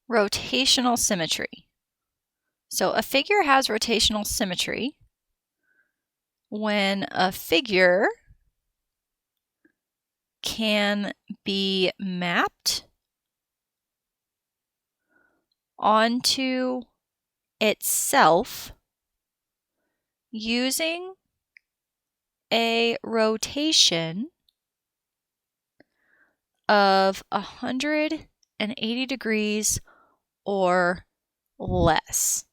Rotational symmetry. So a figure has rotational symmetry when a figure can be mapped onto itself using a rotation of 180 degrees or less.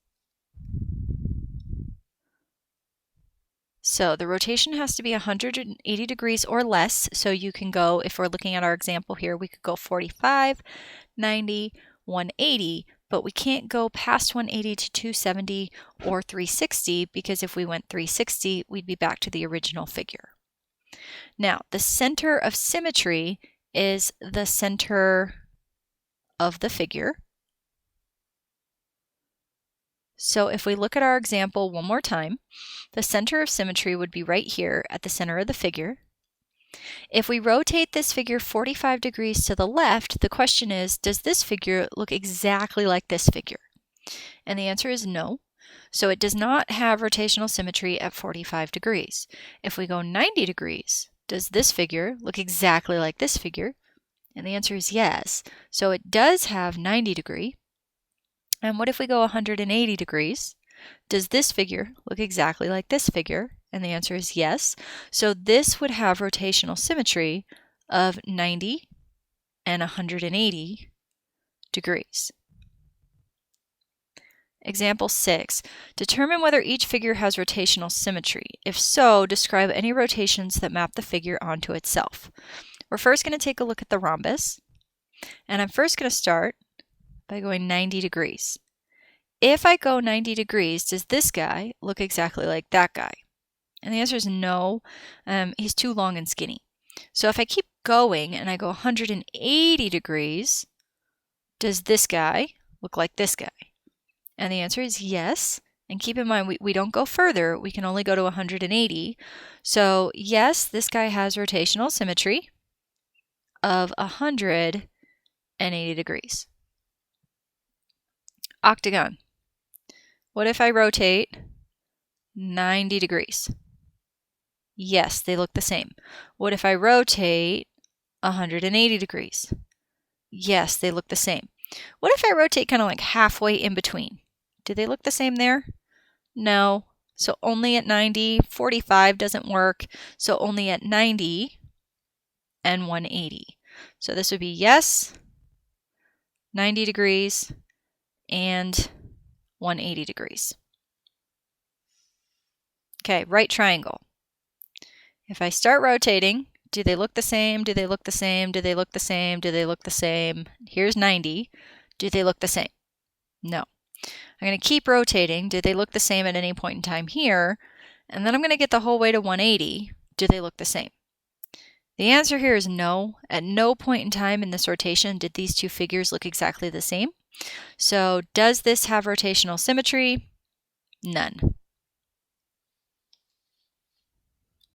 So the rotation has to be 180 degrees or less. So you can go, if we're looking at our example here, we could go 45, 90, 180, but we can't go past 180 to 270 or 360 because if we went 360, we'd be back to the original figure. Now, the center of symmetry is the center of the figure. So if we look at our example one more time, the center of symmetry would be right here at the center of the figure. If we rotate this figure 45 degrees to the left, the question is, does this figure look exactly like this figure? And the answer is no. So it does not have rotational symmetry at 45 degrees. If we go 90 degrees, does this figure look exactly like this figure? And the answer is yes. So it does have 90 degree. And what if we go 180 degrees? Does this figure look exactly like this figure? And the answer is yes. So this would have rotational symmetry of 90 and 180 degrees. Example 6. Determine whether each figure has rotational symmetry. If so, describe any rotations that map the figure onto itself. We're first going to take a look at the rhombus. And I'm first going to start by going 90 degrees. If I go 90 degrees, does this guy look exactly like that guy? And the answer is no. He's too long and skinny. So if I keep going and I go 180 degrees, does this guy look like this guy? And the answer is yes. And keep in mind, we don't go further. We can only go to 180. So yes, this guy has rotational symmetry of 180 degrees. Octagon. What if I rotate 90 degrees? Yes, they look the same. What if I rotate 180 degrees? Yes, they look the same. What if I rotate kind of like halfway in between? Do they look the same there? No. So only at 90. 45 doesn't work. So only at 90 and 180. So this would be yes, 90 degrees, and 180 degrees. Okay, right triangle. If I start rotating, do they look the same? Do they look the same? Do they look the same? Do they look the same? Here's 90. Do they look the same? No. I'm going to keep rotating. Do they look the same at any point in time here? And then I'm going to get the whole way to 180. Do they look the same? The answer here is no. At no point in time in this rotation did these two figures look exactly the same. So does this have rotational symmetry? None.